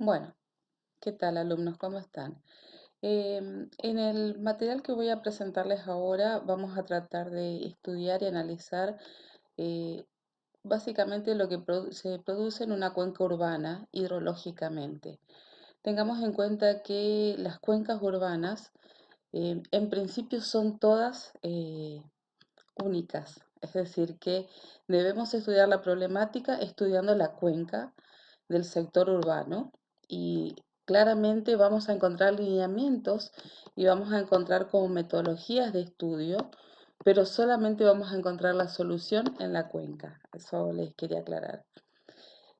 Bueno, ¿qué tal alumnos? ¿Cómo están? En el material que voy a presentarles ahora vamos a tratar de estudiar y analizar eh, básicamente lo que se produce en una cuenca urbana hidrológicamente. Tengamos en cuenta que las cuencas urbanas en principio son todas únicas, es decir, que debemos estudiar la problemática estudiando la cuenca del sector urbano y claramente vamos a encontrar lineamientos y vamos a encontrar como metodologías de estudio, pero solamente vamos a encontrar la solución en la cuenca. Eso les quería aclarar.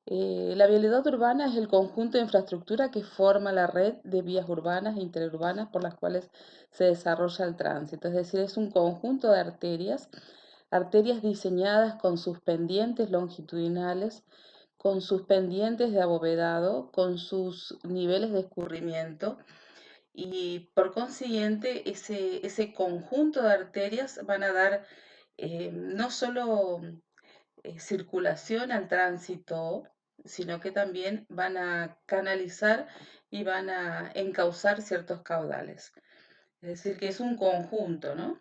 La vialidad urbana es el conjunto de infraestructura que forma la red de vías urbanas e interurbanas por las cuales se desarrolla el tránsito. Es decir, es un conjunto de arterias, arterias diseñadas con sus pendientes longitudinales, con sus pendientes de abovedado, con sus niveles de escurrimiento y por consiguiente ese conjunto de arterias van a dar no solo circulación al tránsito, sino que también van a canalizar y van a encauzar ciertos caudales. Es decir, que es un conjunto, ¿no?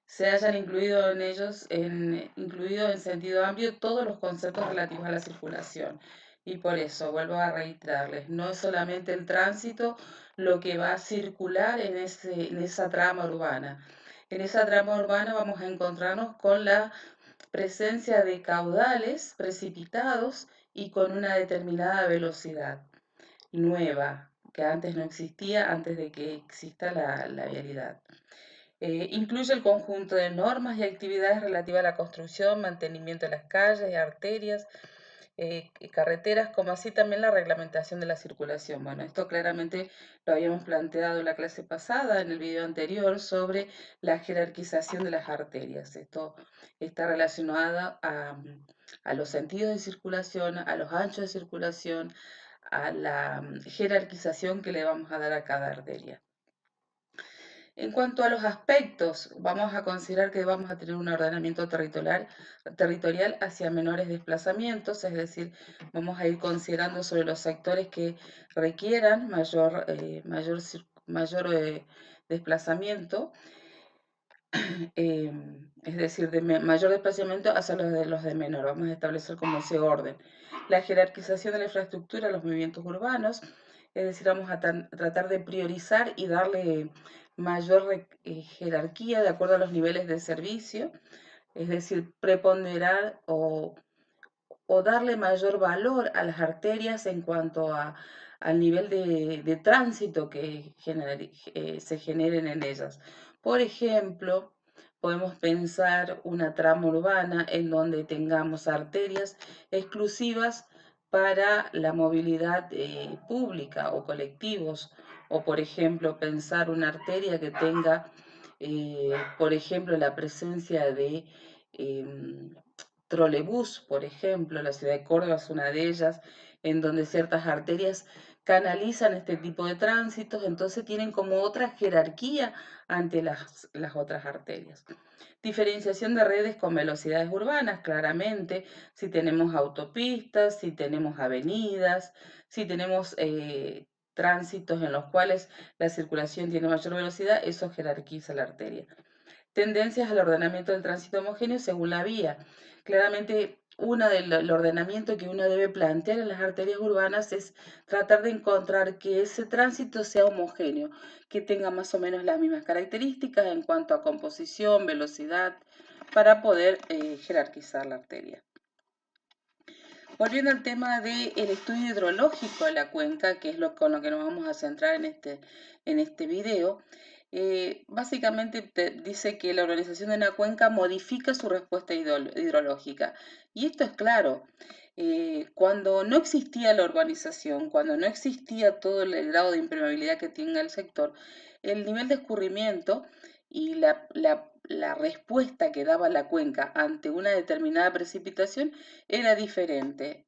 Se hayan incluido en ellos, incluido en sentido amplio todos los conceptos relativos a la circulación. Y por eso, vuelvo a reiterarles, no es solamente el tránsito lo que va a circular en esa trama urbana. En esa trama urbana vamos a encontrarnos con la presencia de caudales precipitados y con una determinada velocidad nueva, que antes no existía, antes de que exista la vialidad. Incluye el conjunto de normas y actividades relativas a la construcción, mantenimiento de las calles y arterias, carreteras, como así también la reglamentación de la circulación. Bueno, esto claramente lo habíamos planteado en la clase pasada, en el video anterior, sobre la jerarquización de las arterias. Esto está relacionado a los sentidos de circulación, a los anchos de circulación, a la jerarquización que le vamos a dar a cada arteria. En cuanto a los aspectos, vamos a considerar que vamos a tener un ordenamiento territorial hacia menores desplazamientos, es decir, vamos a ir considerando sobre los sectores que requieran mayor desplazamiento, es decir, mayor desplazamiento hacia los de menor. Vamos a establecer como ese orden. La jerarquización de la infraestructura, los movimientos urbanos, es decir, vamos a tratar de priorizar y darle mayor jerarquía de acuerdo a los niveles de servicio, es decir, preponderar o darle mayor valor a las arterias en cuanto al nivel de tránsito que se generen en ellas. Por ejemplo, podemos pensar una trama urbana en donde tengamos arterias exclusivas para la movilidad pública o colectivos, o por ejemplo pensar una arteria que tenga, por ejemplo, la presencia de trolebús, por ejemplo, la ciudad de Córdoba es una de ellas, en donde ciertas arterias canalizan este tipo de tránsitos, entonces tienen como otra jerarquía ante las otras arterias. Diferenciación de redes con velocidades urbanas, claramente, si tenemos autopistas, si tenemos avenidas, si tenemos tránsitos en los cuales la circulación tiene mayor velocidad, eso jerarquiza la arteria. Tendencias al ordenamiento del tránsito homogéneo según la vía. Claramente, una del ordenamiento que uno debe plantear en las arterias urbanas es tratar de encontrar que ese tránsito sea homogéneo, que tenga más o menos las mismas características en cuanto a composición, velocidad, para poder jerarquizar la arteria. Volviendo al tema del estudio hidrológico de la cuenca, que es con lo que nos vamos a centrar en este video, básicamente te dice que la organización de una cuenca modifica su respuesta hidrológica. Y esto es claro. Cuando no existía la urbanización, cuando no existía todo el grado de impermeabilidad que tenga el sector, el nivel de escurrimiento y la respuesta que daba la cuenca ante una determinada precipitación era diferente.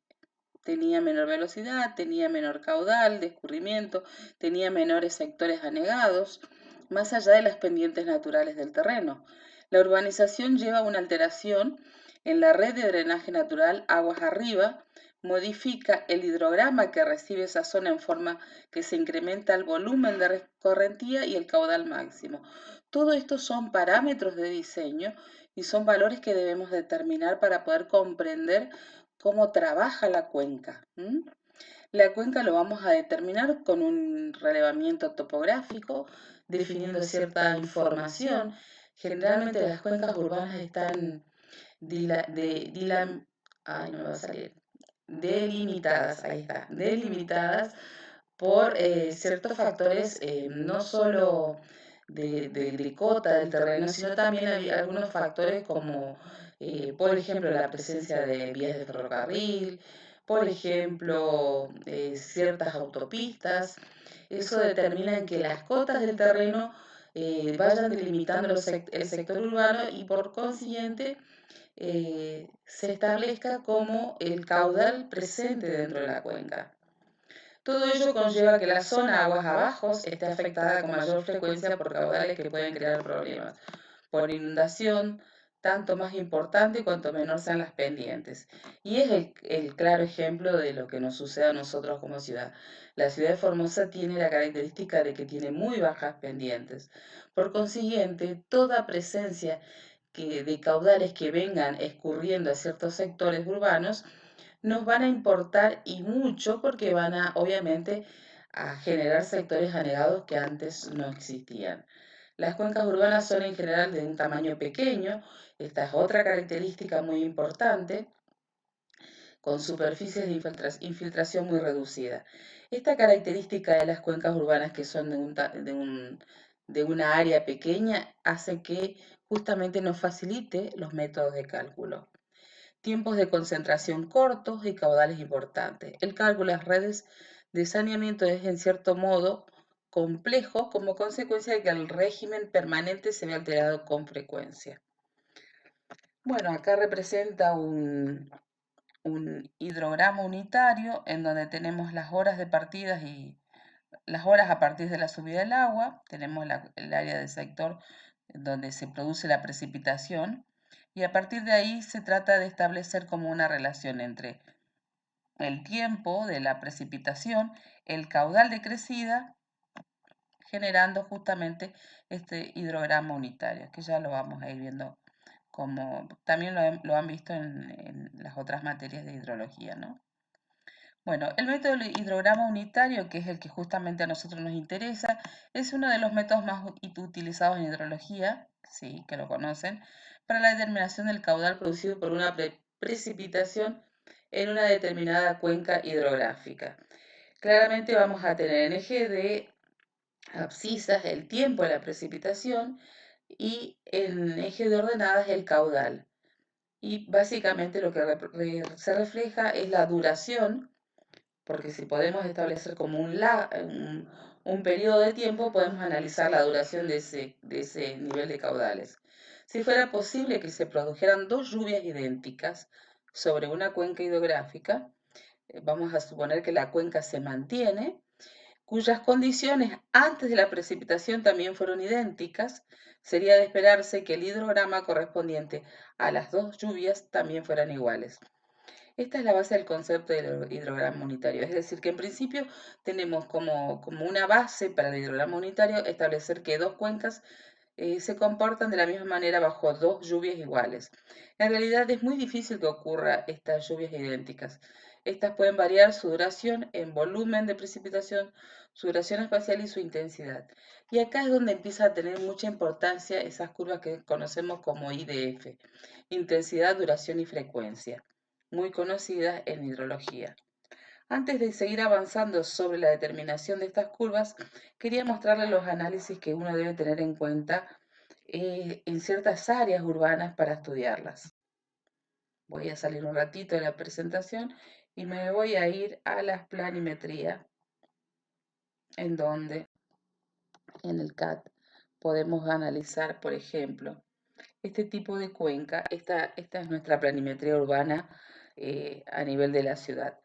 Tenía menor velocidad, tenía menor caudal de escurrimiento, tenía menores sectores anegados, más allá de las pendientes naturales del terreno. La urbanización lleva a una alteración en la red de drenaje natural aguas arriba, modifica el hidrograma que recibe esa zona en forma que se incrementa el volumen de recorrentía y el caudal máximo. Todo esto son parámetros de diseño y son valores que debemos determinar para poder comprender cómo trabaja la cuenca. La cuenca lo vamos a determinar con un relevamiento topográfico, definiendo cierta información. Generalmente las cuencas urbanas están ay, no me va a salir, delimitadas, ahí está, delimitadas por ciertos factores, no solo de gricota del terreno, sino también hay algunos factores como, por ejemplo, la presencia de vías de ferrocarril, por ejemplo, ciertas autopistas. Eso determina en que las cotas del terreno vayan delimitando el sector urbano y por consiguiente se establezca como el caudal presente dentro de la cuenca. Todo ello conlleva que la zona aguas abajo esté afectada con mayor frecuencia por caudales que pueden crear problemas por inundación, tanto más importante cuanto menor sean las pendientes. Y es el claro ejemplo de lo que nos sucede a nosotros como ciudad. La ciudad de Formosa tiene la característica de que tiene muy bajas pendientes. Por consiguiente, toda presencia de caudales que vengan escurriendo a ciertos sectores urbanos nos van a importar y mucho porque van a, obviamente, a generar sectores anegados que antes no existían. Las cuencas urbanas son en general de un tamaño pequeño, esta es otra característica muy importante, con superficies de infiltración muy reducida. Esta característica de las cuencas urbanas que son de una área pequeña hace que justamente nos facilite los métodos de cálculo. Tiempos de concentración cortos y caudales importantes. El cálculo de las redes de saneamiento es en cierto modo complejo como consecuencia de que el régimen permanente se ve alterado con frecuencia. Bueno, acá representa un hidrograma unitario en donde tenemos las horas de partidas y las horas a partir de la subida del agua, tenemos el área del sector donde se produce la precipitación y a partir de ahí se trata de establecer como una relación entre el tiempo de la precipitación, el caudal de crecida, generando justamente este hidrograma unitario, que ya lo vamos a ir viendo como también lo han visto en las otras materias de hidrología, ¿no? Bueno, el método de hidrograma unitario, que es el que justamente a nosotros nos interesa, es uno de los métodos más utilizados en hidrología, sí, que lo conocen, para la determinación del caudal producido por una precipitación en una determinada cuenca hidrográfica. Claramente vamos a tener en eje de abscisas el tiempo de la precipitación y en eje de ordenadas el caudal. Y básicamente lo que se refleja es la duración, porque si podemos establecer como un periodo de tiempo, podemos analizar la duración de ese nivel de caudales. Si fuera posible que se produjeran dos lluvias idénticas sobre una cuenca hidrográfica, vamos a suponer que la cuenca se mantiene, cuyas condiciones antes de la precipitación también fueron idénticas, sería de esperarse que el hidrograma correspondiente a las dos lluvias también fueran iguales. Esta es la base del concepto del hidrograma unitario, es decir, que en principio tenemos como una base para el hidrograma unitario establecer que dos cuencas se comportan de la misma manera bajo dos lluvias iguales. En realidad es muy difícil que ocurra estas lluvias idénticas. Estas pueden variar su duración en volumen de precipitación, su duración espacial y su intensidad. Y acá es donde empieza a tener mucha importancia esas curvas que conocemos como IDF, intensidad, duración y frecuencia, muy conocidas en hidrología. Antes de seguir avanzando sobre la determinación de estas curvas, quería mostrarles los análisis que uno debe tener en cuenta en ciertas áreas urbanas para estudiarlas. Voy a salir un ratito de la presentación y me voy a ir a las planimetrías, en donde en el CAT podemos analizar, por ejemplo, este tipo de cuenca. Esta es nuestra planimetría urbana a nivel de la ciudad.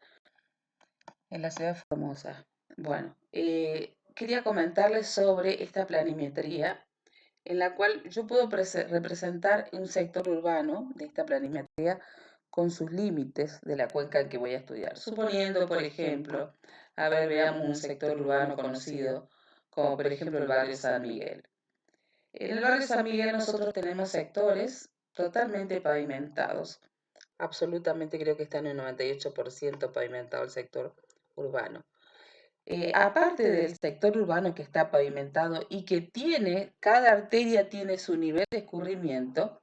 En la ciudad de Formosa. Bueno, quería comentarles sobre esta planimetría en la cual yo puedo representar un sector urbano de esta planimetría con sus límites de la cuenca en que voy a estudiar. Suponiendo, por ejemplo, a ver, veamos un sector urbano conocido, como por ejemplo el barrio San Miguel. En el barrio San Miguel nosotros tenemos sectores totalmente pavimentados. Absolutamente creo que está en el 98% pavimentado el sector urbano. Aparte del sector urbano que está pavimentado y que cada arteria tiene su nivel de escurrimiento,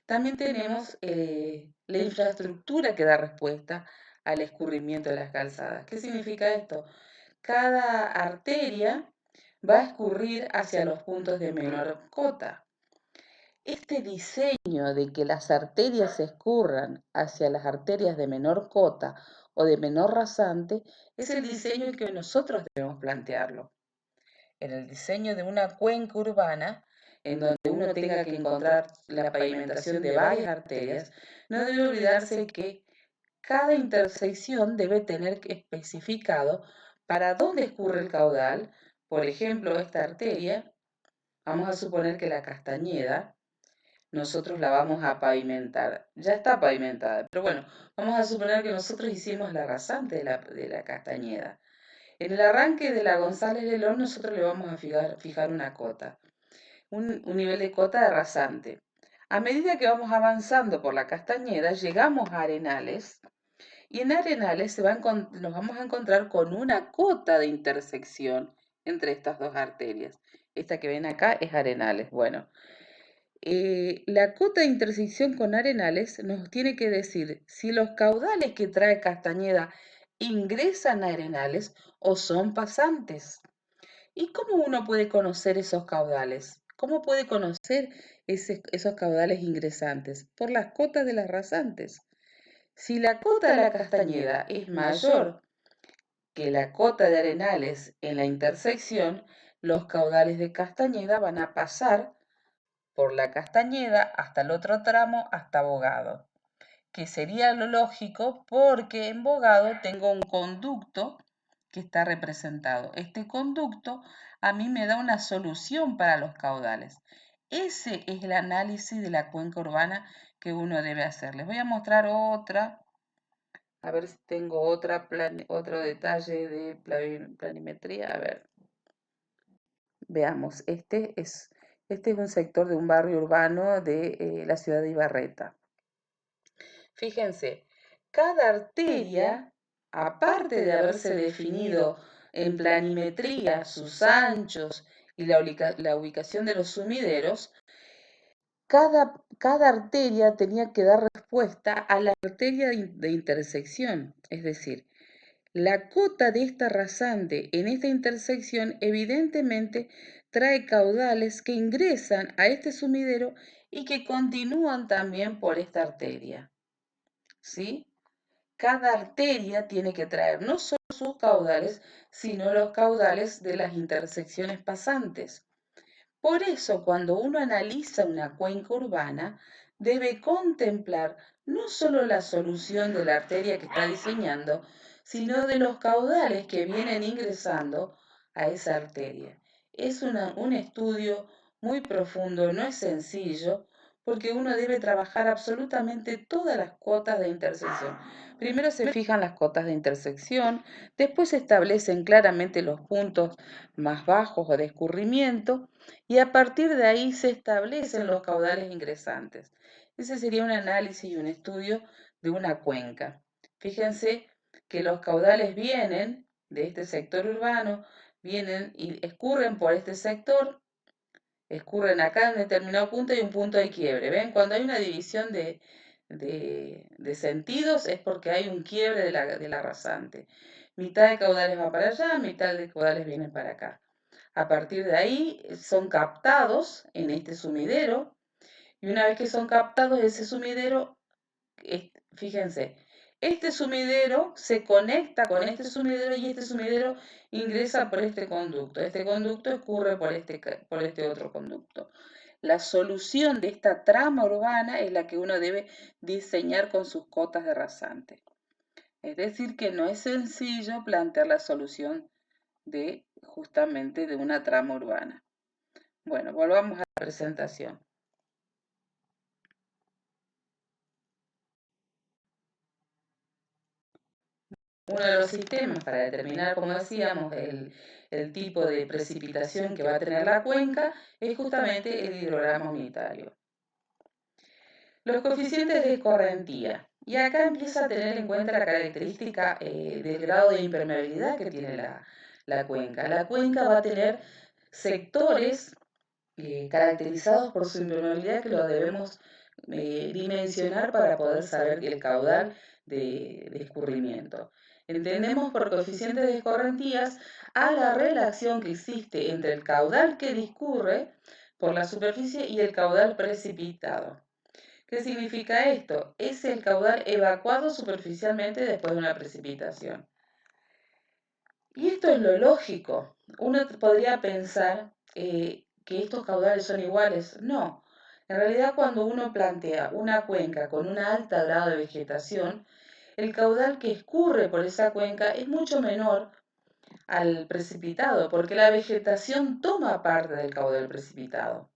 también tenemos la infraestructura que da respuesta al escurrimiento de las calzadas. ¿Qué significa esto? Cada arteria va a escurrir hacia los puntos de menor cota. Este diseño de que las arterias se escurran hacia las arterias de menor cota o de menor rasante es el diseño que nosotros debemos plantearlo. En el diseño de una cuenca urbana, en donde uno tenga que encontrar la pavimentación de varias arterias, no debe olvidarse que cada intersección debe tener especificado para dónde escurre el caudal. Por ejemplo, esta arteria, vamos a suponer que la Castañeda, nosotros la vamos a pavimentar. Ya está pavimentada, pero bueno, vamos a suponer que nosotros hicimos la rasante de la Castañeda. En el arranque de la González Lelón nosotros le vamos a fijar una cota, un nivel de cota de rasante. A medida que vamos avanzando por la Castañeda, llegamos a Arenales, y en Arenales nos vamos a encontrar con una cota de intersección entre estas dos arterias. Esta que ven acá es Arenales. Bueno, la cota de intersección con Arenales nos tiene que decir si los caudales que trae Castañeda ingresan a Arenales o son pasantes. ¿Y cómo uno puede conocer esos caudales? ¿Cómo puede conocer esos caudales ingresantes? Por las cotas de las rasantes. Si la cota de la Castañeda es mayor que la cota de Arenales en la intersección, los caudales de Castañeda van a pasar por la Castañeda hasta el otro tramo, hasta Bogado, que sería lo lógico porque en Bogado tengo un conducto que está representado. Este conducto a mí me da una solución para los caudales. Ese es el análisis de la cuenca urbana que uno debe hacer. Les voy a mostrar otra, a ver si tengo otro detalle de planimetría. A ver, veamos, este es un sector de un barrio urbano de la ciudad de Ibarreta. Fíjense, cada arteria, aparte de haberse definido en planimetría sus anchos y la ubicación de los sumideros, cada arteria tenía que dar respuesta a la arteria de intersección, es decir, la cota de esta rasante en esta intersección evidentemente trae caudales que ingresan a este sumidero y que continúan también por esta arteria. ¿Sí? Cada arteria tiene que traer no solo sus caudales, sino los caudales de las intersecciones pasantes. Por eso, cuando uno analiza una cuenca urbana, debe contemplar no solo la solución de la arteria que está diseñando, sino de los caudales que vienen ingresando a esa arteria. Es un estudio muy profundo, no es sencillo, porque uno debe trabajar absolutamente todas las cuotas de intersección. Primero se fijan las cotas de intersección, después se establecen claramente los puntos más bajos o de escurrimiento, y a partir de ahí se establecen los caudales ingresantes. Ese sería un análisis y un estudio de una cuenca. Fíjense que los caudales vienen de este sector urbano, vienen y escurren por este sector, escurren acá en determinado punto y un punto de quiebre. ¿Ven? Cuando hay una división de sentidos es porque hay un quiebre de la rasante. Mitad de caudales va para allá, mitad de caudales vienen para acá. A partir de ahí son captados en este sumidero y una vez que son captados ese sumidero, fíjense, este sumidero se conecta con este sumidero y este sumidero ingresa por este conducto. Este conducto escurre por este otro conducto. La solución de esta trama urbana es la que uno debe diseñar con sus cotas de rasante. Es decir, que no es sencillo plantear la solución justamente de una trama urbana. Bueno, volvamos a la presentación. Uno de los sistemas para determinar, como decíamos, el tipo de precipitación que va a tener la cuenca es justamente el hidrograma unitario. Los coeficientes de escorrentía. Y acá empieza a tener en cuenta la característica del grado de impermeabilidad que tiene la cuenca. La cuenca va a tener sectores caracterizados por su impermeabilidad que lo debemos dimensionar para poder saber el caudal de escurrimiento. Entendemos por coeficientes de escorrentías a la relación que existe entre el caudal que discurre por la superficie y el caudal precipitado. ¿Qué significa esto? Es el caudal evacuado superficialmente después de una precipitación. Y esto es lo lógico. Uno podría pensar que estos caudales son iguales. No. En realidad, cuando uno plantea una cuenca con un alto grado de vegetación, el caudal que escurre por esa cuenca es mucho menor al precipitado, porque la vegetación toma parte del caudal precipitado.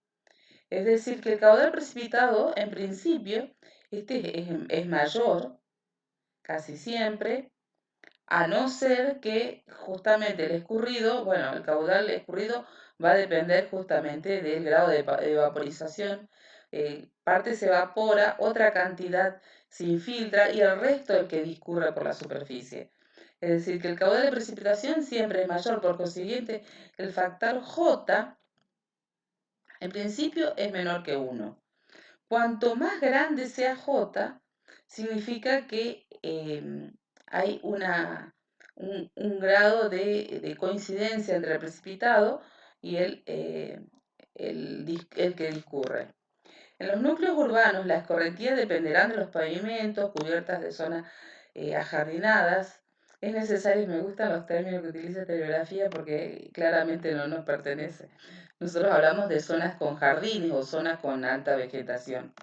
Es decir, que el caudal precipitado, en principio, es mayor, casi siempre, a no ser que justamente el escurrido, bueno, el caudal escurrido va a depender justamente del grado de vaporización. Parte se evapora, otra cantidad se infiltra y el resto es el que discurre por la superficie. Es decir, que el caudal de precipitación siempre es mayor, por consiguiente, el factor J en principio es menor que 1. Cuanto más grande sea J, significa que hay un grado de coincidencia entre el precipitado y el que discurre. En los núcleos urbanos, las escorrentías dependerán de los pavimentos, cubiertas de zonas ajardinadas. Es necesario, me gustan los términos que utiliza esta bibliografía porque claramente no nos pertenece. Nosotros hablamos de zonas con jardines o zonas con alta vegetación.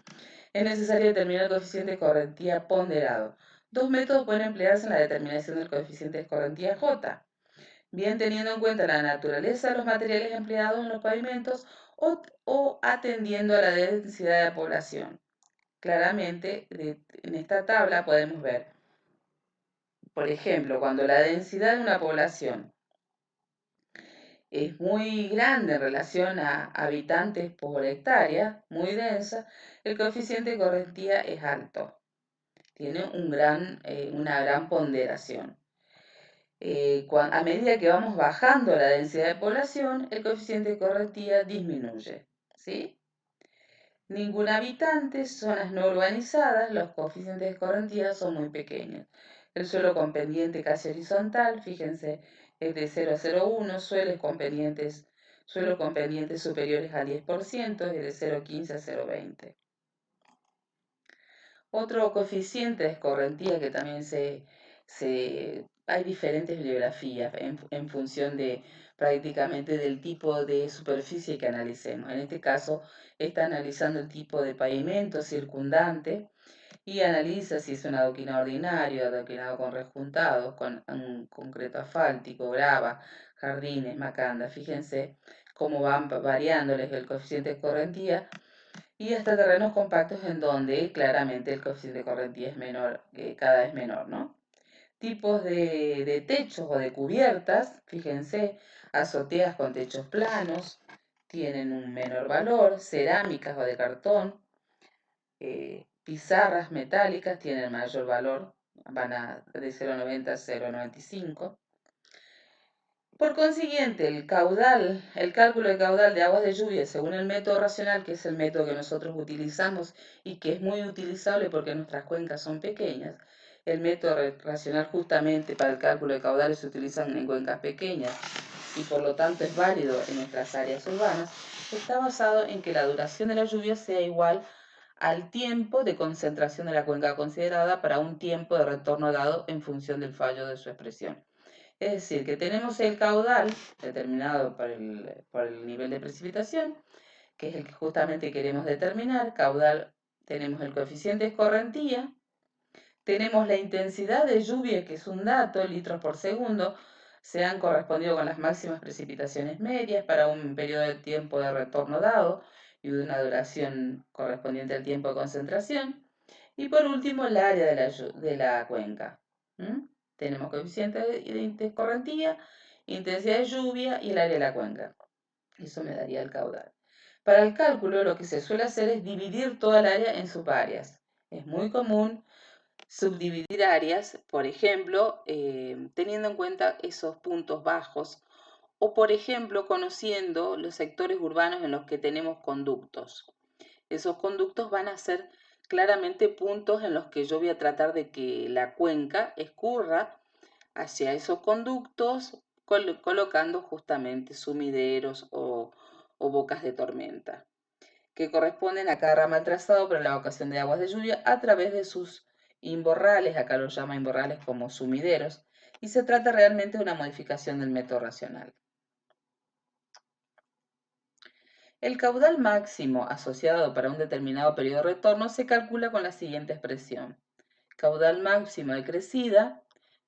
Es necesario determinar el coeficiente de escorrentía ponderado. Dos métodos pueden emplearse en la determinación del coeficiente de escorrentía J, bien teniendo en cuenta la naturaleza de los materiales empleados en los pavimentos o atendiendo a la densidad de población. Claramente, en esta tabla podemos ver, por ejemplo, cuando la densidad de una población es muy grande en relación a habitantes por hectárea, muy densa, el coeficiente de escorrentía es alto. Tiene una gran ponderación. A medida que vamos bajando la densidad de población, el coeficiente de escorrentía disminuye. ¿Sí? Ningún habitante, zonas no urbanizadas, los coeficientes de escorrentía son muy pequeños. El suelo con pendiente casi horizontal, fíjense, es de 0,01, suelos con pendientes superiores al 10%, es de 0,15 a 0,20. Otro coeficiente de escorrentía que también hay diferentes bibliografías en función de prácticamente del tipo de superficie que analicemos. En este caso está analizando el tipo de pavimento circundante y analiza si es un adoquinado ordinario, adoquinado con rejuntados, con un concreto asfáltico, grava, jardines, macanda. Fíjense cómo van variándoles el coeficiente de escorrentía y hasta terrenos compactos en donde claramente el coeficiente de escorrentía es menor, cada vez menor, ¿no? Tipos de techos o de cubiertas, fíjense, azoteas con techos planos, tienen un menor valor, cerámicas o de cartón, pizarras metálicas tienen mayor valor, de 0,90 a 0,95. Por consiguiente, el cálculo de caudal de aguas de lluvia según el método racional, que es el método que nosotros utilizamos y que es muy utilizable porque nuestras cuencas son pequeñas, el método racional justamente para el cálculo de caudales se utiliza en cuencas pequeñas y por lo tanto es válido en nuestras áreas urbanas, está basado en que la duración de la lluvia sea igual al tiempo de concentración de la cuenca considerada para un tiempo de retorno dado en función del fallo de su expresión. Es decir, que tenemos el caudal determinado por el nivel de precipitación, que es el que justamente queremos determinar. Caudal, tenemos el coeficiente de escorrentía, tenemos la intensidad de lluvia, que es un dato, litros por segundo, se han correspondido con las máximas precipitaciones medias para un periodo de tiempo de retorno dado y de una duración correspondiente al tiempo de concentración. Y por último, el área de la cuenca. Tenemos coeficiente de escorrentía, intensidad de lluvia y el área de la cuenca. Eso me daría el caudal. Para el cálculo lo que se suele hacer es dividir toda el área en subáreas. Es muy común subdividir áreas, por ejemplo, teniendo en cuenta esos puntos bajos o, por ejemplo, conociendo los sectores urbanos en los que tenemos conductos. Esos conductos van a ser claramente puntos en los que yo voy a tratar de que la cuenca escurra hacia esos conductos, colocando justamente sumideros o bocas de tormenta, que corresponden a cada ramal trazado para la evacuación de aguas de lluvia a través de sus imborrales, acá los llama imborrales como sumideros, y se trata realmente de una modificación del método racional. El caudal máximo asociado para un determinado periodo de retorno se calcula con la siguiente expresión. Caudal máximo de crecida,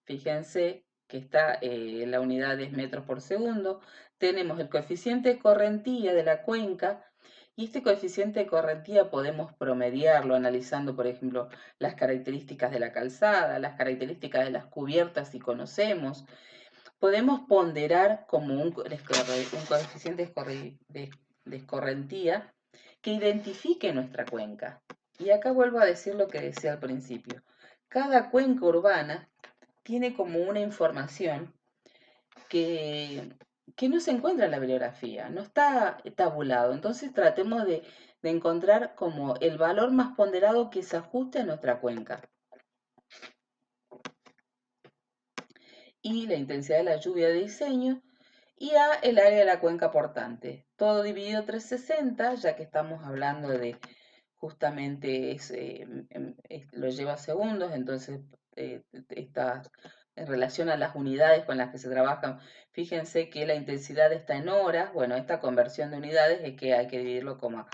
fíjense que está la unidad es metros por segundo, tenemos el coeficiente de correntía de la cuenca y este coeficiente de correntía podemos promediarlo analizando, por ejemplo, las características de la calzada, las características de las cubiertas si conocemos. Podemos ponderar como un coeficiente de escorrentía que identifique nuestra cuenca. Y acá vuelvo a decir lo que decía al principio. Cada cuenca urbana tiene como una información que, que no se encuentra en la bibliografía, no está tabulado. Entonces tratemos de encontrar como el valor más ponderado que se ajuste a nuestra cuenca. Y la intensidad de la lluvia de diseño y A el área de la cuenca portante. Todo dividido 360, ya que estamos hablando de justamente lo lleva a segundos, entonces está en relación a las unidades con las que se trabajan. Fíjense que la intensidad está en horas, bueno, esta conversión de unidades es que hay que dividirlo como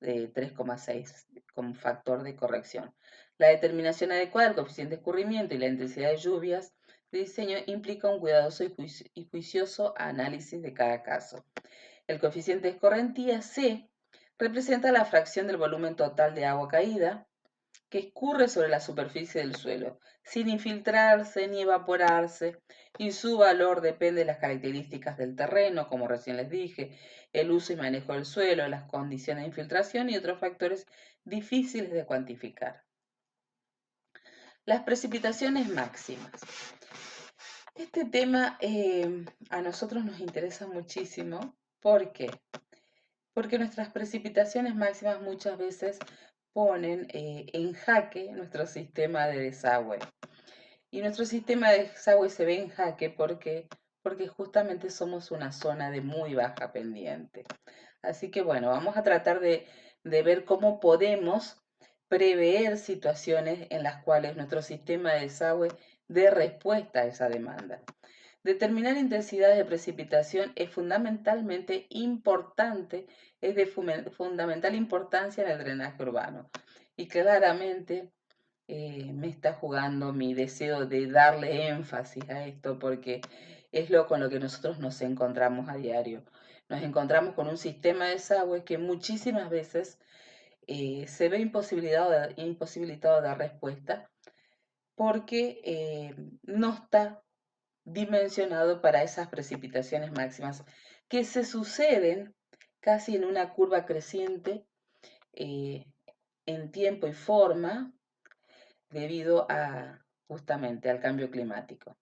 3,6 como factor de corrección. La determinación adecuada del coeficiente de escurrimiento y la intensidad de lluvias de diseño implica un cuidadoso y juicioso análisis de cada caso. El coeficiente de escorrentía C representa la fracción del volumen total de agua caída que escurre sobre la superficie del suelo, sin infiltrarse ni evaporarse, y su valor depende de las características del terreno, como recién les dije, el uso y manejo del suelo, las condiciones de infiltración y otros factores difíciles de cuantificar. Las precipitaciones máximas. Este tema a nosotros nos interesa muchísimo. ¿Por qué? Porque nuestras precipitaciones máximas muchas veces ponen en jaque nuestro sistema de desagüe. Y nuestro sistema de desagüe se ve en jaque porque justamente somos una zona de muy baja pendiente. Así que bueno, vamos a tratar de ver cómo podemos prever situaciones en las cuales nuestro sistema de desagüe dé respuesta a esa demanda. Determinar intensidades de precipitación es fundamentalmente importante, es de fundamental importancia en el drenaje urbano. Y claramente me está jugando mi deseo de darle énfasis a esto porque es lo con lo que nosotros nos encontramos a diario. Nos encontramos con un sistema de desagüe que muchísimas veces se ve imposibilitado de dar respuesta porque no está dimensionado para esas precipitaciones máximas que se suceden casi en una curva creciente eh, en tiempo y forma debido a justamente al cambio climático.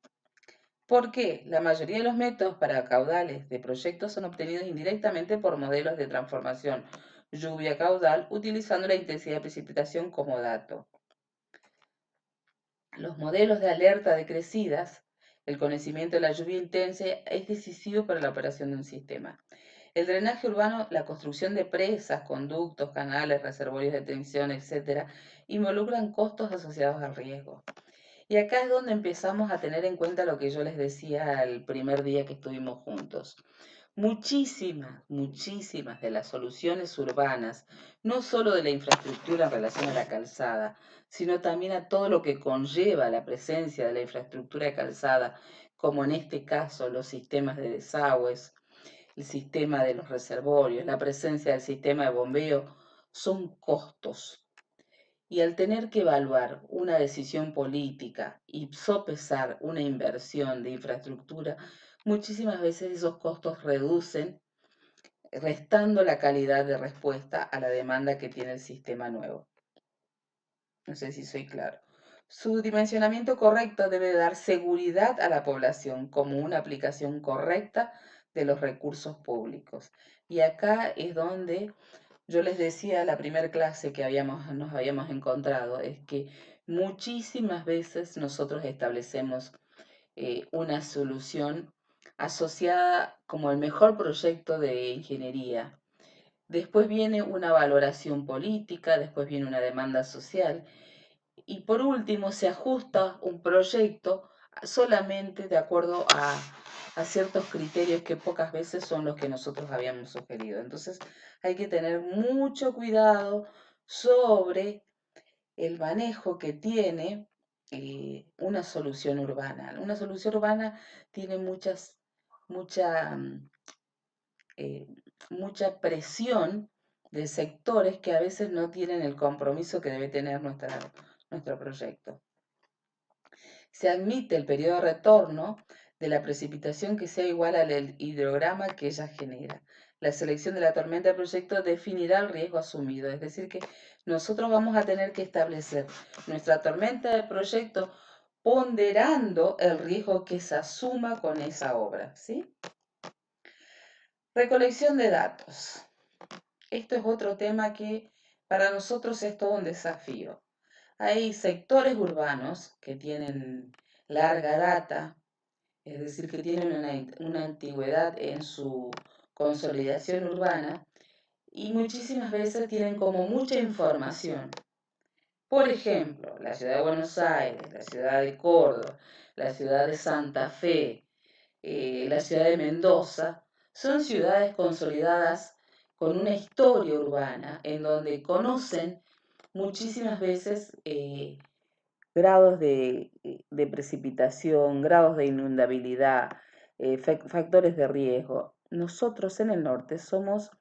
¿Por qué? La mayoría de los métodos para caudales de proyectos son obtenidos indirectamente por modelos de transformación lluvia-caudal utilizando la intensidad de precipitación como dato. Los modelos de alerta de crecidas, el conocimiento de la lluvia intensa es decisivo para la operación de un sistema. El drenaje urbano, la construcción de presas, conductos, canales, reservorios de tensión, etc., involucran costos asociados al riesgo. Y acá es donde empezamos a tener en cuenta lo que yo les decía el primer día que estuvimos juntos. Muchísimas de las soluciones urbanas, no solo de la infraestructura en relación a la calzada, sino también a todo lo que conlleva la presencia de la infraestructura de calzada, como en este caso los sistemas de desagües, el sistema de los reservorios, la presencia del sistema de bombeo, son costos. Y al tener que evaluar una decisión política y sopesar una inversión de infraestructura, muchísimas veces esos costos reducen, restando la calidad de respuesta a la demanda que tiene el sistema nuevo. No sé si soy claro. Su dimensionamiento correcto debe dar seguridad a la población como una aplicación correcta de los recursos públicos. Y acá es donde yo les decía la primera clase que nos habíamos encontrado, es que muchísimas veces nosotros establecemos una solución asociada como el mejor proyecto de ingeniería. Después viene una valoración política, después viene una demanda social y por último se ajusta un proyecto solamente de acuerdo a ciertos criterios que pocas veces son los que nosotros habíamos sugerido. Entonces hay que tener mucho cuidado sobre el manejo que tiene una solución urbana. Una solución urbana tiene mucha, eh, mucha presión de sectores que a veces no tienen el compromiso que debe tener nuestro proyecto. Se admite el periodo de retorno de la precipitación que sea igual al hidrograma que ella genera. La selección de la tormenta del proyecto definirá el riesgo asumido, es decir, que nosotros vamos a tener que establecer nuestra tormenta del proyecto ponderando el riesgo que se asuma con esa obra, ¿sí? Recolección de datos. Esto es otro tema que para nosotros es todo un desafío. Hay sectores urbanos que tienen larga data, es decir, que tienen una antigüedad en su consolidación urbana y muchísimas veces tienen como mucha información. Por ejemplo, la ciudad de Buenos Aires, la ciudad de Córdoba, la ciudad de Santa Fe, la ciudad de Mendoza, son ciudades consolidadas con una historia urbana en donde conocen muchísimas veces grados de precipitación, grados de inundabilidad, factores de riesgo. Nosotros en el norte somos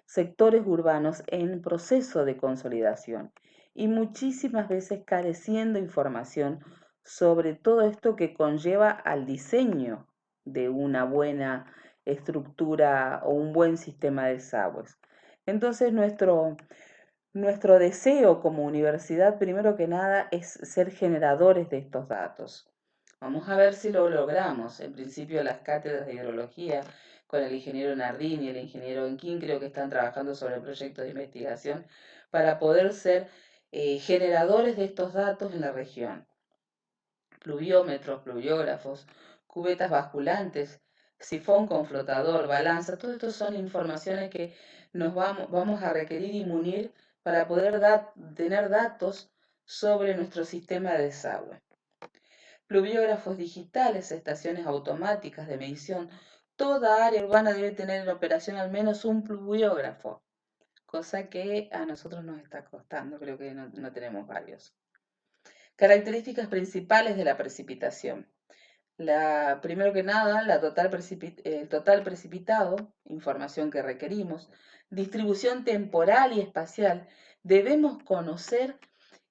sectores urbanos en proceso de consolidación y muchísimas veces careciendo información sobre todo esto que conlleva al diseño de una buena estructura o un buen sistema de desagües. Entonces nuestro deseo como universidad, primero que nada, es ser generadores de estos datos. Vamos a ver si lo logramos. En principio, las cátedras de hidrología con el ingeniero Nardini y el ingeniero Enquín creo que están trabajando sobre el proyecto de investigación para poder ser generadores de estos datos en la región. Pluviómetros, pluviógrafos, cubetas basculantes, sifón con flotador, balanza, todo esto son informaciones que vamos a requerir y munir para poder tener datos sobre nuestro sistema de desagüe. Pluviógrafos digitales, estaciones automáticas de medición. Toda área urbana debe tener en operación al menos un pluviógrafo, cosa que a nosotros nos está costando, creo que no tenemos varios. Características principales de la precipitación. Primero que nada, el total precipitado, información que requerimos, distribución temporal y espacial. Debemos conocer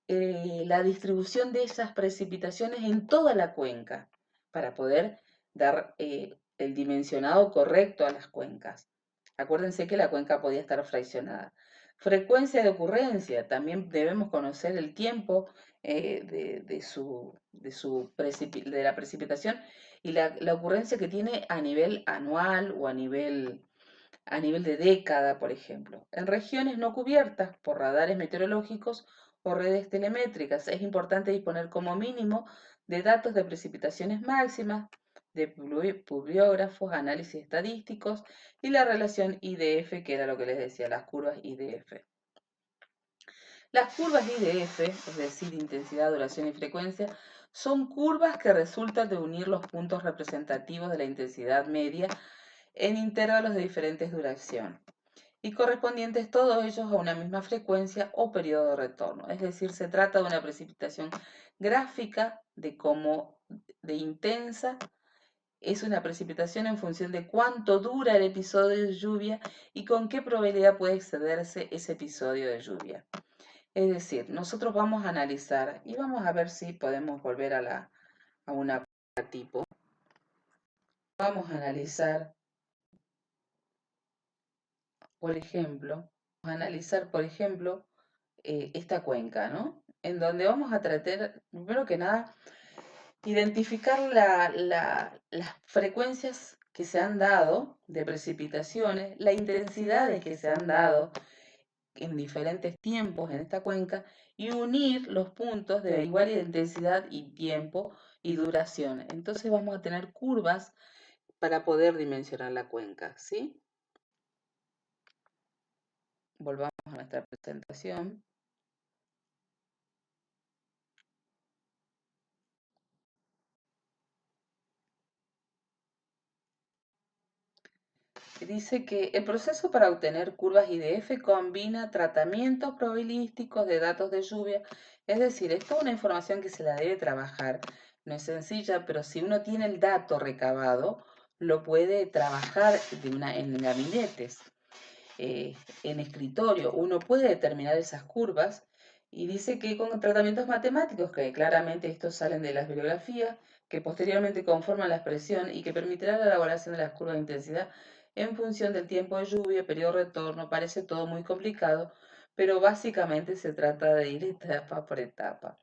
la distribución de esas precipitaciones en toda la cuenca para poder dar el dimensionado correcto a las cuencas. Acuérdense que la cuenca podía estar fraccionada. Frecuencia de ocurrencia, también debemos conocer el tiempo de la precipitación y la ocurrencia que tiene a nivel anual o a nivel de década, por ejemplo. En regiones no cubiertas por radares meteorológicos o redes telemétricas, es importante disponer como mínimo de datos de precipitaciones máximas, de pluviógrafos, análisis estadísticos y la relación IDF, que era lo que les decía, las curvas IDF. Las curvas IDF, es decir, intensidad, duración y frecuencia, son curvas que resultan de unir los puntos representativos de la intensidad media en intervalos de diferentes duración y correspondientes todos ellos a una misma frecuencia o periodo de retorno. Es decir, se trata de una precipitación gráfica de cómo de intensa es una precipitación en función de cuánto dura el episodio de lluvia y con qué probabilidad puede excederse ese episodio de lluvia. Es decir, nosotros vamos a analizar y vamos a ver si podemos volver a una cuenca tipo. Vamos a analizar, por ejemplo, esta cuenca, ¿no? En donde vamos a tratar, primero que nada, identificar las frecuencias que se han dado de precipitaciones, las intensidades que se han dado en diferentes tiempos en esta cuenca y unir los puntos de igual intensidad y tiempo y duración. Entonces vamos a tener curvas para poder dimensionar la cuenca, ¿sí? Volvamos a nuestra presentación. Dice que el proceso para obtener curvas IDF combina tratamientos probabilísticos de datos de lluvia, es decir, es toda una información que se la debe trabajar. No es sencilla, pero si uno tiene el dato recabado, lo puede trabajar en gabinetes, en escritorio. Uno puede determinar esas curvas y dice que con tratamientos matemáticos, que claramente estos salen de las bibliografías, que posteriormente conforman la expresión y que permitirá la elaboración de las curvas de intensidad en función del tiempo de lluvia, periodo de retorno. Parece todo muy complicado, pero básicamente se trata de ir etapa por etapa.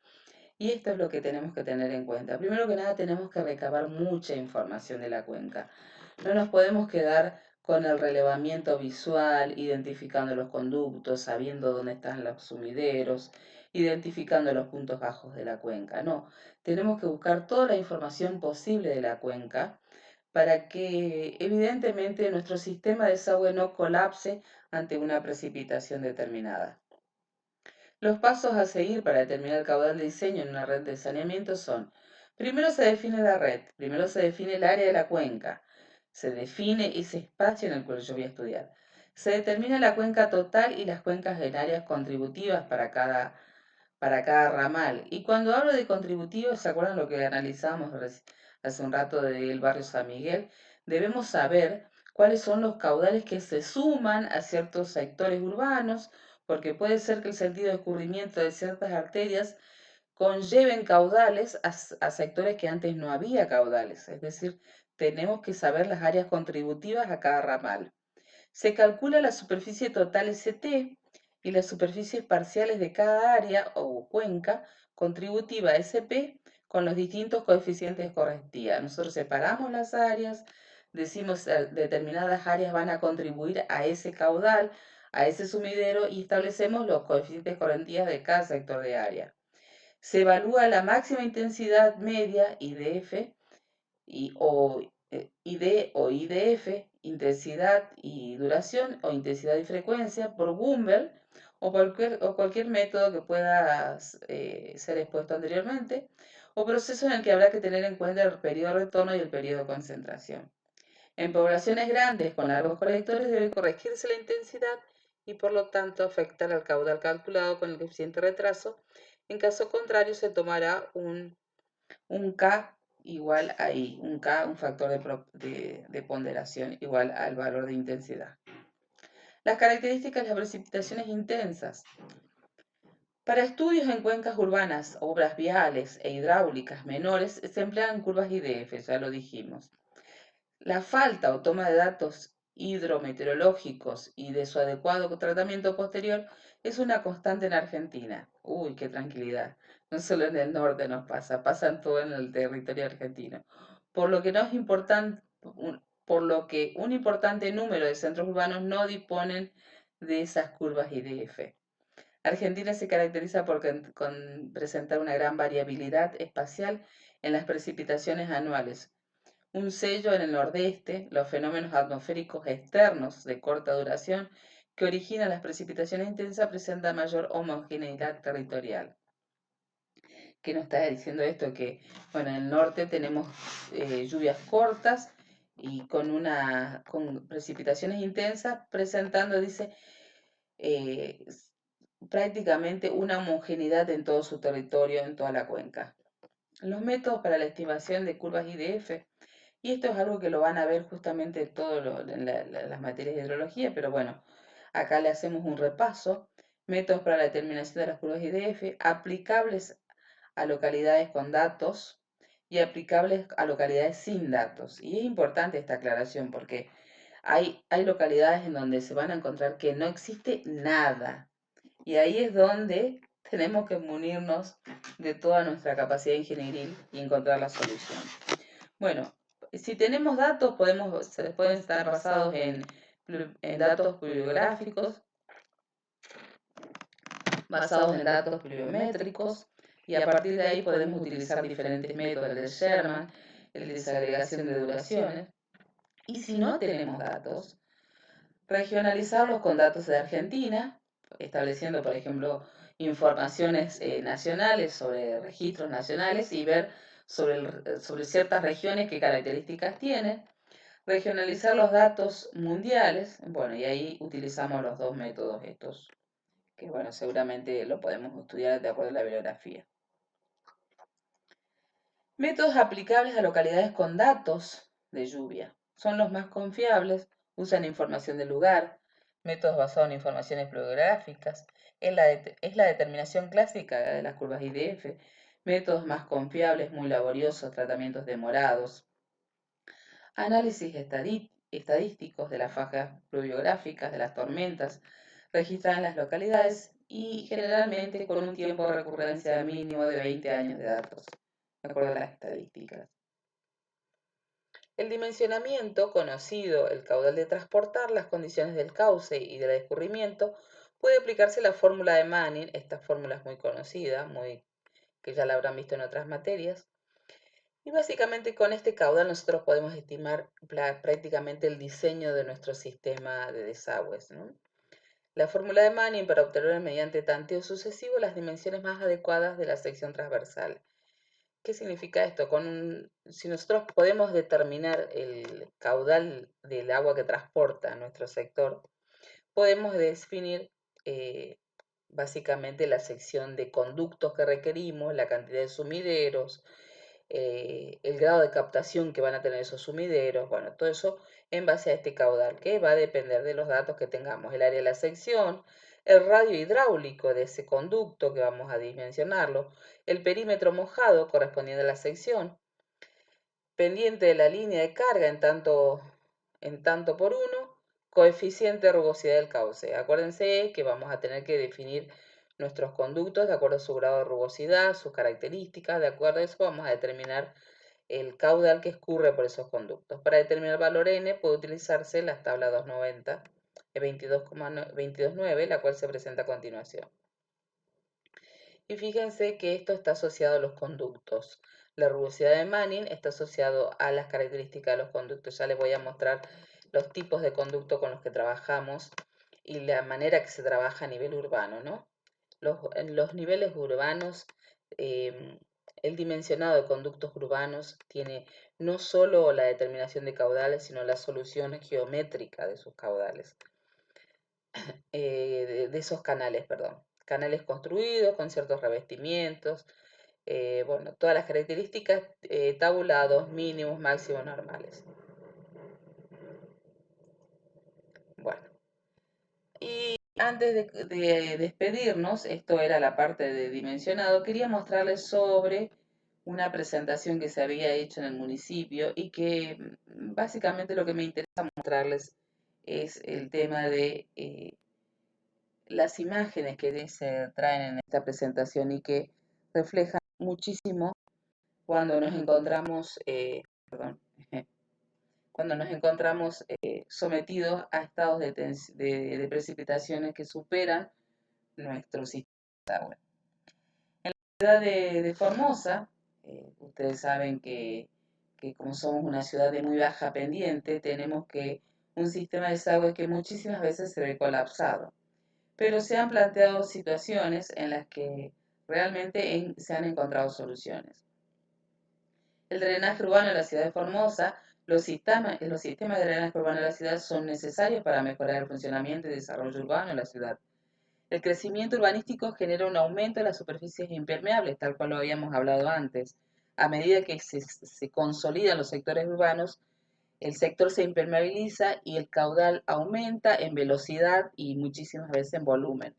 Y esto es lo que tenemos que tener en cuenta. Primero que nada, tenemos que recabar mucha información de la cuenca. No nos podemos quedar con el relevamiento visual, identificando los conductos, sabiendo dónde están los sumideros, identificando los puntos bajos de la cuenca. No, tenemos que buscar toda la información posible de la cuenca para que evidentemente nuestro sistema de desagüe no colapse ante una precipitación determinada. Los pasos a seguir para determinar el caudal de diseño en una red de saneamiento son: primero se define la red, primero se define el área de la cuenca, se define ese espacio en el cual yo voy a estudiar, se determina la cuenca total y las cuencas en áreas contributivas para cada ramal. Y cuando hablo de contributivos, ¿se acuerdan lo que analizamos hace un rato del barrio San Miguel? Debemos saber cuáles son los caudales que se suman a ciertos sectores urbanos, porque puede ser que el sentido de escurrimiento de ciertas arterias conlleven caudales a sectores que antes no había caudales. Es decir, tenemos que saber las áreas contributivas a cada ramal. Se calcula la superficie total ST y las superficies parciales de cada área o cuenca contributiva SP con los distintos coeficientes de correspondía. Nosotros separamos las áreas, decimos determinadas áreas van a contribuir a ese caudal, a ese sumidero, y establecemos los coeficientes de correspondía de cada sector de área. Se evalúa la máxima intensidad media, IDF, ID o IDF, intensidad y duración, o intensidad y frecuencia, por Gumbel o cualquier método que pueda ser expuesto anteriormente, o proceso en el que habrá que tener en cuenta el periodo de retorno y el periodo de concentración. En poblaciones grandes con largos colectores debe corregirse la intensidad y por lo tanto afectar al caudal calculado con el coeficiente retraso. En caso contrario, se tomará un K igual a I, un K, un factor de ponderación igual al valor de intensidad. Las características de las precipitaciones intensas. Para estudios en cuencas urbanas, obras viales e hidráulicas menores se emplean curvas IDF, ya lo dijimos. La falta o toma de datos hidrometeorológicos y de su adecuado tratamiento posterior es una constante en Argentina. Uy, qué tranquilidad. No solo en el norte nos pasa, pasa en todo en el territorio argentino. Por lo que no es importante, por lo que un importante número de centros urbanos no disponen de esas curvas IDF. Argentina se caracteriza por presentar una gran variabilidad espacial en las precipitaciones anuales. Un sello en el nordeste, los fenómenos atmosféricos externos de corta duración que originan las precipitaciones intensas presentan mayor homogeneidad territorial. ¿Qué nos está diciendo esto? Que, bueno, en el norte tenemos lluvias cortas y con precipitaciones intensas, presentando, dice, eh, prácticamente una homogeneidad en todo su territorio, en toda la cuenca. Los métodos para la estimación de curvas IDF, y esto es algo que lo van a ver justamente en las materias de hidrología, pero bueno, acá le hacemos un repaso. métodos para la determinación de las curvas IDF, aplicables a localidades con datos y aplicables a localidades sin datos. Y es importante esta aclaración porque hay localidades en donde se van a encontrar que no existe nada. Y ahí es donde tenemos que munirnos de toda nuestra capacidad ingenieril y encontrar la solución. Bueno, si tenemos datos, pueden estar basados en datos bibliográficos, basados en datos pluviométricos, y a partir de ahí podemos utilizar diferentes métodos, el de Sherman, el de desagregación de duraciones. Y si no tenemos datos, regionalizarlos con datos de Argentina, estableciendo, por ejemplo, informaciones nacionales sobre registros nacionales y ver sobre ciertas regiones qué características tienen, regionalizar los datos mundiales, bueno, y ahí utilizamos los dos métodos estos, que bueno, seguramente lo podemos estudiar de acuerdo a la bibliografía. Métodos aplicables a localidades con datos de lluvia. Son los más confiables, usan información del lugar, métodos basados en informaciones pluviográficas, es la determinación clásica de las curvas IDF, métodos más confiables, muy laboriosos, tratamientos demorados, análisis estadísticos de las fajas pluviográficas, de las tormentas, registradas en las localidades y generalmente con un tiempo de recurrencia mínimo de 20 años de datos, de acuerdo a las estadísticas. El dimensionamiento, conocido el caudal de transportar, las condiciones del cauce y del escurrimiento, puede aplicarse la fórmula de Manning. Esta fórmula es muy conocida, que ya la habrán visto en otras materias. Y básicamente con este caudal nosotros podemos estimar prácticamente el diseño de nuestro sistema de desagües, ¿no? La fórmula de Manning para obtener mediante tanteo sucesivo las dimensiones más adecuadas de la sección transversal. ¿Qué significa esto? Si nosotros podemos determinar el caudal del agua que transporta nuestro sector, podemos definir básicamente la sección de conductos que requerimos, la cantidad de sumideros, el grado de captación que van a tener esos sumideros, bueno, todo eso en base a este caudal, que va a depender de los datos que tengamos, el área de la sección, el radio hidráulico de ese conducto que vamos a dimensionarlo, el perímetro mojado correspondiente a la sección, pendiente de la línea de carga en tanto por uno, coeficiente de rugosidad del cauce. Acuérdense que vamos a tener que definir nuestros conductos de acuerdo a su grado de rugosidad, sus características, de acuerdo a eso vamos a determinar el caudal que escurre por esos conductos. Para determinar el valor n puede utilizarse la tabla 290 de 22,9, la cual se presenta a continuación. Y fíjense que esto está asociado a los conductos. La rugosidad de Manning está asociado a las características de los conductos. Ya les voy a mostrar los tipos de conducto con los que trabajamos y la manera que se trabaja a nivel urbano, ¿no? En los niveles urbanos, el dimensionado de conductos urbanos tiene no solo la determinación de caudales, sino la solución geométrica de sus caudales, de esos canales, perdón. Canales construidos con ciertos revestimientos, bueno, todas las características tabulados, mínimos, máximos, normales. Bueno, y antes de despedirnos, esto era la parte de dimensionado, quería mostrarles sobre una presentación que se había hecho en el municipio y que básicamente lo que me interesa mostrarles es el tema de las imágenes que se traen en esta presentación y que reflejan muchísimo cuando nos encontramos, perdón, cuando nos encontramos sometidos a estados de precipitaciones que superan nuestro sistema de agua. En la ciudad de Formosa, ustedes saben que como somos una ciudad de muy baja pendiente, tenemos un sistema de desagüe que muchísimas veces se ve colapsado. Pero se han planteado situaciones en las que realmente se han encontrado soluciones. El drenaje urbano de la ciudad de Formosa, los sistemas de drenaje urbano de la ciudad son necesarios para mejorar el funcionamiento y desarrollo urbano en la ciudad. El crecimiento urbanístico genera un aumento de las superficies impermeables, tal cual lo habíamos hablado antes. A medida que se consolidan los sectores urbanos, el sector se impermeabiliza y el caudal aumenta en velocidad y muchísimas veces en volumen.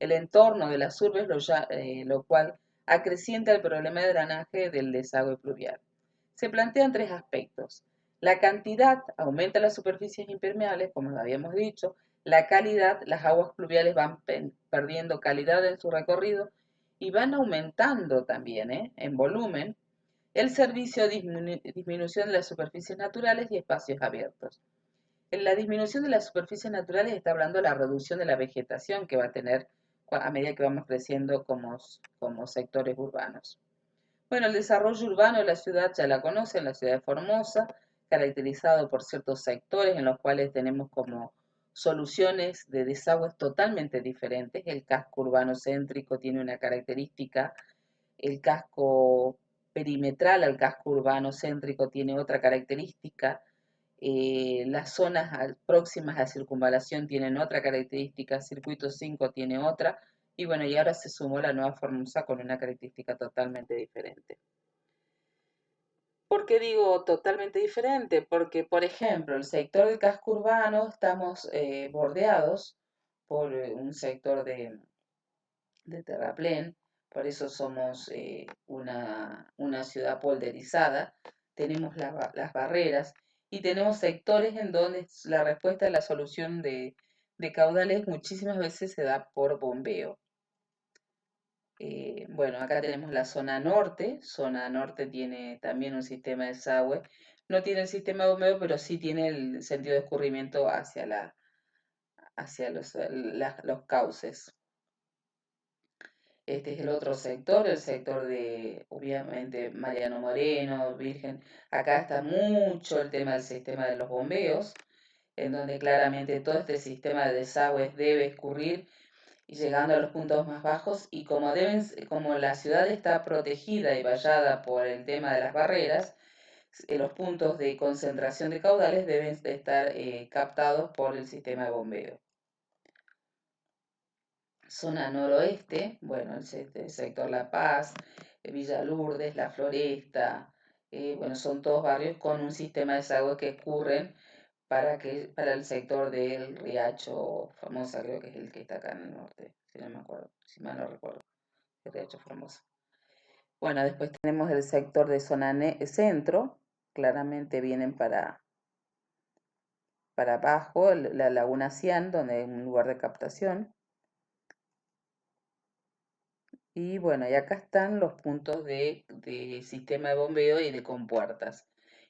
el entorno de las urbes, lo cual acrecienta el problema de drenaje del desagüe pluvial. Se plantean tres aspectos. La cantidad aumenta las superficies impermeables, como lo habíamos dicho. La calidad, las aguas pluviales van perdiendo calidad en su recorrido y van aumentando también en volumen. El servicio disminución de las superficies naturales y espacios abiertos. En la disminución de las superficies naturales está hablando de la reducción de la vegetación que va a tener a medida que vamos creciendo como sectores urbanos. Bueno, el desarrollo urbano de la ciudad ya la conocen, la ciudad de Formosa, caracterizado por ciertos sectores en los cuales tenemos como soluciones de desagües totalmente diferentes. El casco urbano céntrico tiene una característica, el casco perimetral al casco urbano céntrico tiene otra característica, las zonas próximas a circunvalación tienen otra característica, circuito 5 tiene otra, y bueno, y ahora se sumó la nueva Formosa con una característica totalmente diferente. ¿Por qué digo totalmente diferente? Porque, por ejemplo, el sector del casco urbano estamos bordeados por un sector de terraplén, por eso somos una ciudad polderizada, tenemos las barreras y tenemos sectores en donde la respuesta a la solución de caudales muchísimas veces se da por bombeo. Bueno, acá tenemos la zona norte tiene también un sistema de desagüe, no tiene el sistema de bombeo, pero sí tiene el sentido de escurrimiento hacia los cauces. Este es el otro sector, el sector de, obviamente, Mariano Moreno, Virgen. Acá está mucho el tema del sistema de los bombeos, en donde claramente todo este sistema de desagües debe escurrir y llegando a los puntos más bajos y como la ciudad está protegida y vallada por el tema de las barreras, los puntos de concentración de caudales deben estar captados por el sistema de bombeo. Zona noroeste, bueno, el sector La Paz, Villa Lourdes, La Floresta, bueno, son todos barrios con un sistema de desagüe que escurren para el sector del Riacho Formosa, creo que es el que está acá en el norte, si no me acuerdo, si mal no recuerdo, el Riacho Formosa. Bueno, después tenemos el sector de zona centro, claramente vienen para abajo, la Laguna Cian, donde hay un lugar de captación. Y bueno, y acá están los puntos de sistema de bombeo y de compuertas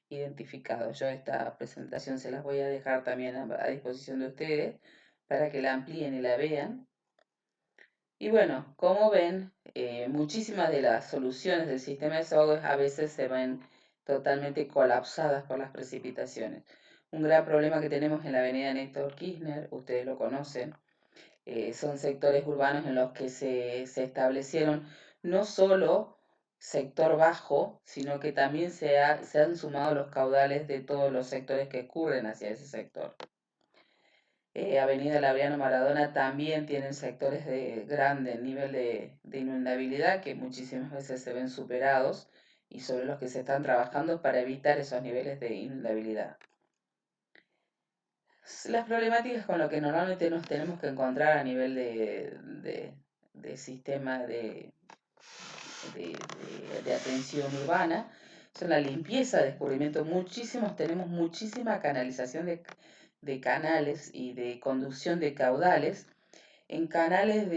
identificados. Yo esta presentación se las voy a dejar también a disposición de ustedes para que la amplíen y la vean. Y bueno, como ven, muchísimas de las soluciones del sistema de desagües a veces se ven totalmente colapsadas por las precipitaciones. Un gran problema que tenemos en la avenida Néstor Kirchner, ustedes lo conocen, son sectores urbanos en los que se establecieron no solo sector bajo, sino que también se han sumado los caudales de todos los sectores que escurren hacia ese sector. Avenida Laureano Maradona también tienen sectores de grande nivel de inundabilidad que muchísimas veces se ven superados y sobre los que se están trabajando para evitar esos niveles de inundabilidad. Las problemáticas con lo que normalmente nos tenemos que encontrar a nivel de sistema de atención urbana son la limpieza de escurrimiento. Tenemos muchísima canalización de canales y de conducción de caudales en canales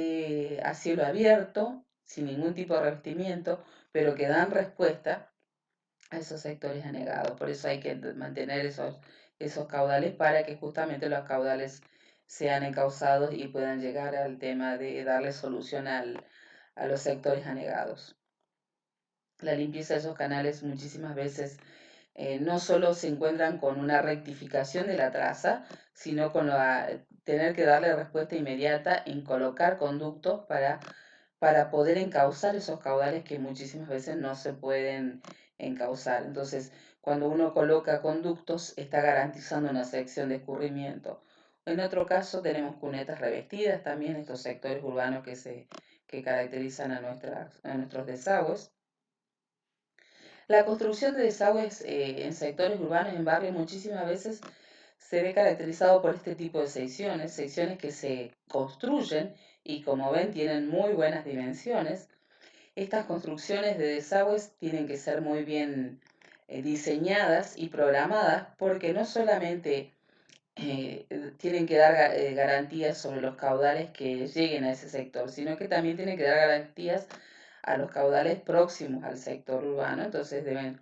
a cielo abierto, sin ningún tipo de revestimiento, pero que dan respuesta a esos sectores anegados. Por eso hay que mantener esos caudales para que justamente los caudales sean encauzados y puedan llegar al tema de darle solución a los sectores anegados. La limpieza de esos canales muchísimas veces no solo se encuentran con una rectificación de la traza, sino con tener que darle respuesta inmediata en colocar conductos para poder encauzar esos caudales que muchísimas veces no se pueden encauzar. Entonces, cuando uno coloca conductos, está garantizando una sección de escurrimiento. En otro caso, tenemos cunetas revestidas, también estos sectores urbanos que caracterizan a nuestros desagües. La construcción de desagües en sectores urbanos, en barrios, muchísimas veces se ve caracterizado por este tipo de secciones que se construyen y como ven tienen muy buenas dimensiones. Estas construcciones de desagües tienen que ser muy bien diseñadas y programadas porque no solamente tienen que dar garantías sobre los caudales que lleguen a ese sector, sino que también tienen que dar garantías a los caudales próximos al sector urbano. Entonces deben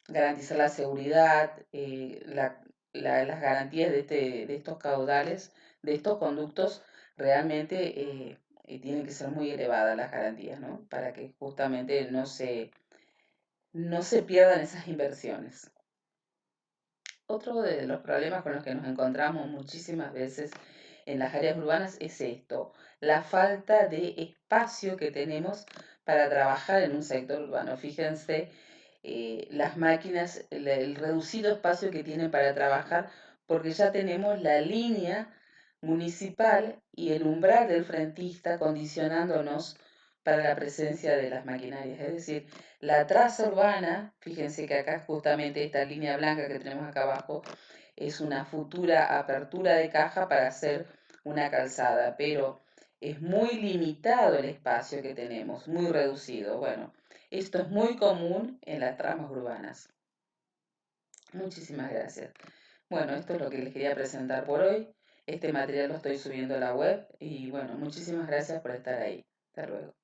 garantizar la seguridad, las garantías de estos caudales, de estos conductos, realmente tienen que ser muy elevadas las garantías, ¿no? Para que justamente no se pierdan esas inversiones. Otro de los problemas con los que nos encontramos muchísimas veces en las áreas urbanas es esto, la falta de espacio que tenemos para trabajar en un sector urbano. Fíjense las máquinas, el reducido espacio que tienen para trabajar, porque ya tenemos la línea municipal y el umbral del frentista condicionándonos para la presencia de las maquinarias. Es decir, la traza urbana, fíjense que acá justamente esta línea blanca que tenemos acá abajo, es una futura apertura de caja para hacer una calzada, pero es muy limitado el espacio que tenemos, muy reducido. Bueno, esto es muy común en las tramas urbanas. Muchísimas gracias. Bueno, esto es lo que les quería presentar por hoy. Este material lo estoy subiendo a la web y bueno, muchísimas gracias por estar ahí. Hasta luego.